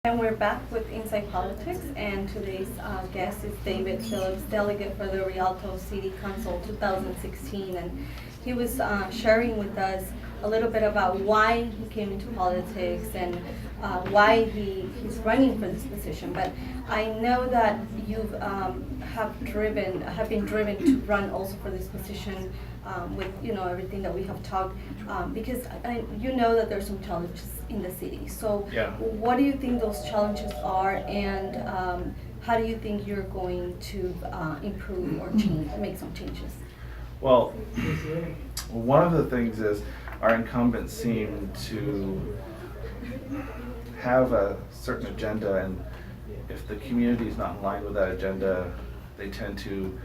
And we're back with Inside Politics, and today's guest is David Phillips, delegate for the Rialto City Council 2016, and he was sharing with us a little bit about why he came into politics and why he's running for this position. But I know that you have been driven to run also for this position with everything that we have talked, because you know that there's some challenges in the city. So yeah. What do you think those challenges are, and how do you think you're going to improve or make some changes? Well, one of the things is our incumbents seem to have a certain agenda, and if the community is not in line with that agenda, they tend to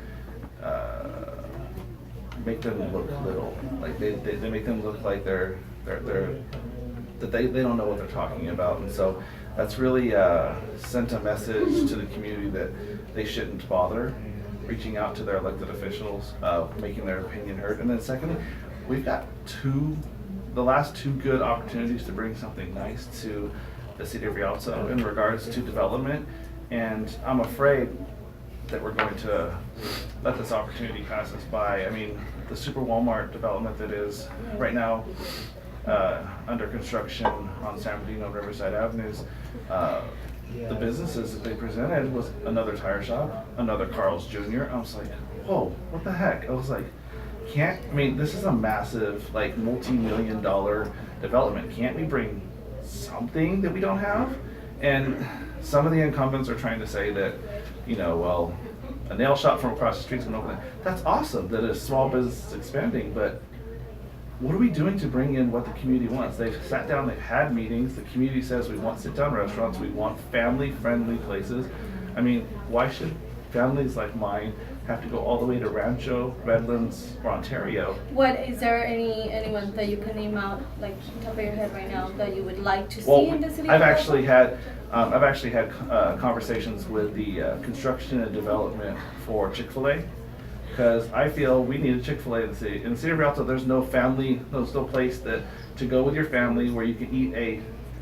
make them look little. Like they make them look like they don't know what they're talking about, and so that's really sent a message to the community that they shouldn't bother reaching out to their elected officials, making their opinion heard. And then secondly, we've got the last two good opportunities to bring something nice to the city of Rialto in regards to development, and I'm afraid that we're going to let this opportunity pass us by. I mean, the Super Walmart development that is right now under construction on San Bernardino and Riverside Avenues, the businesses that they presented was another tire shop, another Carl's Jr. I was like, whoa, what the heck? I was like, this is a massive, like, multi-million-dollar development. Can't we bring something that we don't have? And some of the incumbents are trying to say that, well, a nail shop from across the street is going to open. That's awesome that a small business is expanding, but what are we doing to bring in what the community wants? They've sat down, they've had meetings. The community says we want sit-down restaurants, we want family-friendly places. I mean, why should families like mine have to go all the way to Rancho, Redlands, or Ontario? What is there anyone that you can name out, like top of your head right now, that you would like to see in the city? I've actually had conversations with the construction and development for Chick-fil-A, because I feel we need a Chick-fil-A in the city. In the city of Rialto, there's no place to go with your family where you can eat a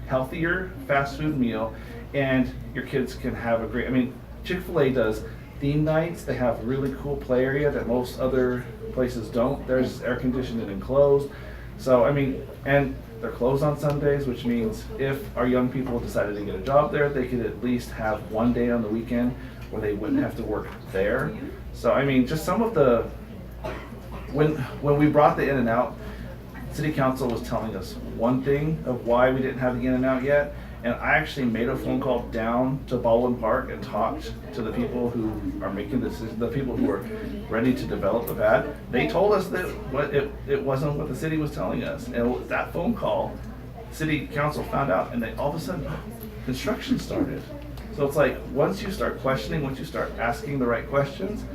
healthier fast food meal and your kids can have a great, Chick-fil-A does theme nights. They have a really cool play area that most other places don't. There's air conditioned and enclosed. So, and they're closed on Sundays, which means if our young people decided to get a job there, they could at least have one day on the weekend where they wouldn't have to work there. So, just some of the, when we brought the In-N-Out, City Council was telling us one thing of why we didn't have the In-N-Out yet, and I actually made a phone call down to Baldwin Park and talked to the people who are making decisions, the people who are ready to develop the pad. They told us that it wasn't what the city was telling us, and with that phone call, City Council found out, and all of a sudden, construction started. So it's like, once you start questioning, once you start asking the right questions,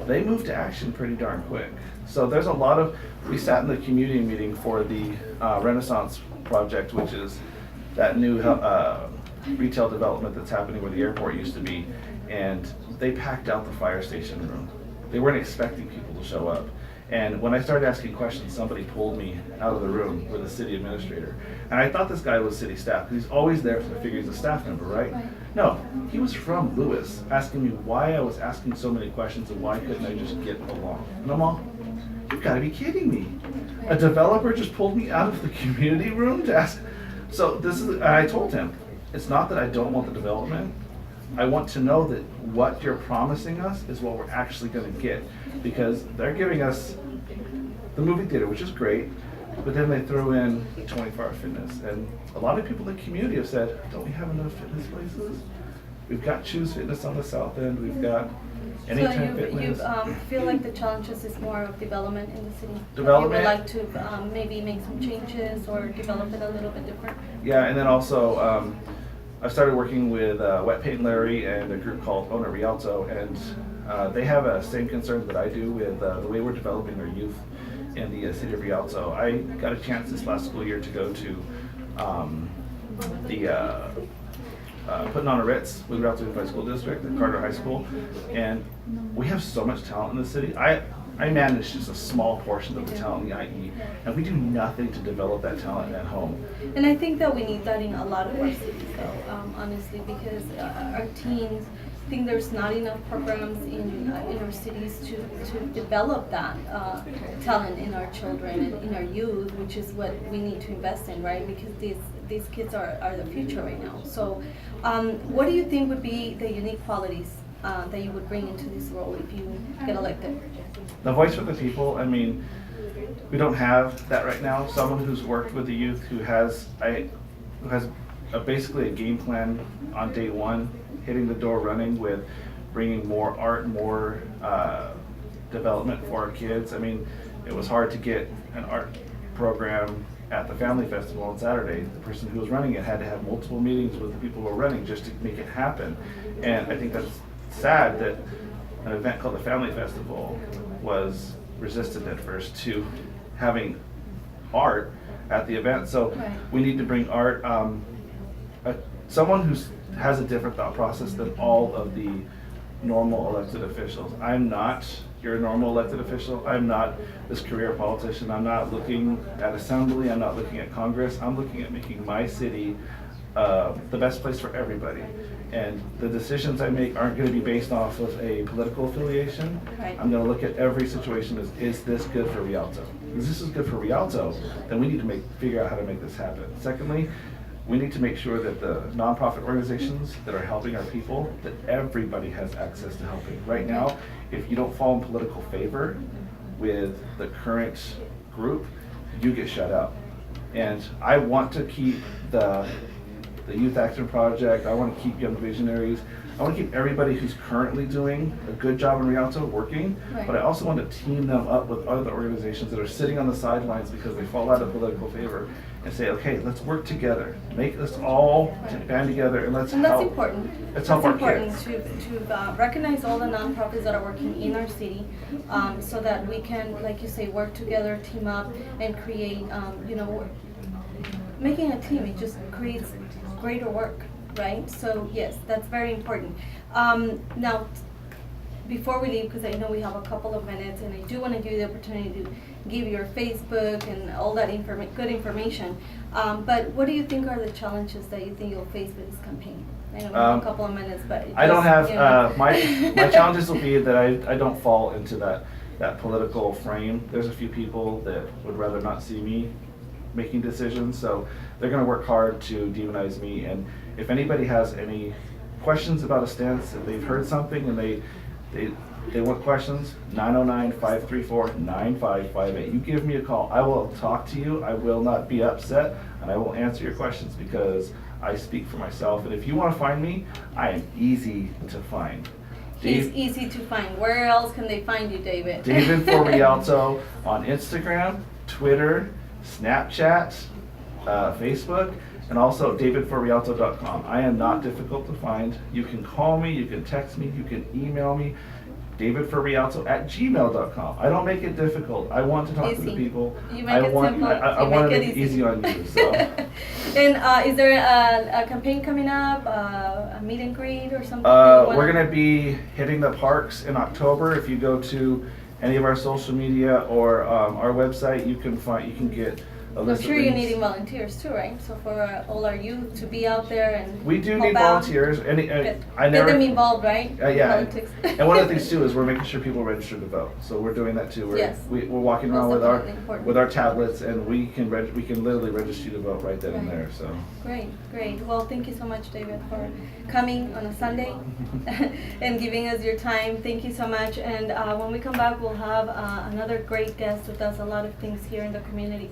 they move to action pretty darn quick. So there's a lot of, we sat in the community meeting for the Renaissance project, which is that new retail development that's happening where the airport used to be, and they packed out the fire station room. They weren't expecting people to show up. And when I started asking questions, somebody pulled me out of the room with a city administrator. And I thought this guy was city staff, because he's always there, so I figure he's a staff member, right? No, he was from Lewis, asking me why I was asking so many questions and why couldn't I just get along. And I'm all, you've got to be kidding me. A developer just pulled me out of the community room to ask. So I told him, it's not that I don't want the development. I want to know that what you're promising us is what we're actually going to get, because they're giving us the movie theater, which is great, but then they throw in 24-hour fitness. And a lot of people in the community have said, don't we have enough fitness places? We've got Choose Fitness on the south end, we've got Anytime Fitness. So you feel like the challenges is more of development in the city? Development. You would like to maybe make some changes or develop it a little bit different? Yeah, and then also, I've started working with Wet Paint Larry and a group called Owner Rialto, and they have a same concern that I do with the way we're developing our youth in the city of Rialto. I got a chance this last school year to go to putting on a Ritz with Rialto Unified School District at Carter High School, and we have so much talent in the city. I manage just a small portion of the talent in the IE, and we do nothing to develop that talent at home. And I think that we need that in a lot of our cities, though, honestly, because our teens think there's not enough programs in our cities to develop that talent in our children and in our youth, which is what we need to invest in, right? Because these kids are the future right now. So, what do you think would be the unique qualities that you would bring into this role if you get elected? The voice for the people, I mean, we don't have that right now. Someone who's worked with the youth, who has basically a game plan on day one, hitting the door running with bringing more art, more development for our kids. I mean, it was hard to get an art program at the Family Festival on Saturday. The person who was running it had to have multiple meetings with the people who were running just to make it happen. And I think that's sad that an event called the Family Festival was resistant at first to having art at the event. So Right. we need to bring art. Someone who has a different thought process than all of the normal elected officials. I'm not your normal elected official. I'm not this career politician. I'm not looking at assembly. I'm not looking at Congress. I'm looking at making my city the best place for everybody. And the decisions I make aren't going to be based off of a political affiliation. Right. I'm going to look at every situation as, is this good for Rialto? If this is good for Rialto, then we need to figure out how to make this happen. Secondly, we need to make sure that the nonprofit organizations that are helping our people, that everybody has access to helping. Right now, if you don't fall in political favor with the current group, you get shut out. And I want to keep the Youth Action Project, I want to keep Young Visionaries, I want to keep everybody who's currently doing a good job in Rialto working, Right. but I also want to team them up with other organizations that are sitting on the sidelines because they fall out of political favor and say, okay, let's work together, make us all band together and let's And that's help. important. Let's help our important kids. to recognize all the nonprofits that are working in our city, so that we can, like you say, work together, team up, and create, making a team. It just creates greater work, right? So yes, that's very important. Now, before we leave, because I know we have a couple of minutes, and I do want to give you the opportunity to give your Facebook and all that good information. But what do you think are the challenges that you think you'll face with this campaign? I know we have a couple of minutes, but I don't have, you know. my challenges will be that I don't fall into that political frame. There's a few people that would rather not see me making decisions, so they're gonna work hard to demonize me. And if anybody has any questions about a stance, if they've heard something and they want questions, 909-534-9558. You give me a call. I will talk to you. I will not be upset, and I will answer your questions because I speak for myself. And if you want to find me, I am easy to find. He's easy to find. Where else can they find you, David? David for Rialto on Instagram, Twitter, Snapchat, Facebook, and also davidforrialto.com. I am not difficult to find. You can call me, you can text me, you can email me, davidforrialto@gmail.com. I don't make it difficult. I want to talk to the people. You make it simple. I want to make it easy on you. So. And is there a campaign coming up, a meet and greet or something? We're going to be hitting the parks in October. If you go to any of our social media or our website, you can get a I'm list sure of you're things. needing volunteers too, right? So for all our youth to be out there and We do help need out, volunteers. Get I never. them involved, right? Yeah, Politics. and one of the things too is we're making sure people register to vote. So we're doing that too. Yes. We're walking around That's with our definitely important. with our tablets, and we can literally register you to vote right then and Right. there. So Great. Well, thank you so much, David, for coming on a Sunday and giving us your time. Thank you so much. And when we come back, we'll have another great guest who does a lot of things here in the community.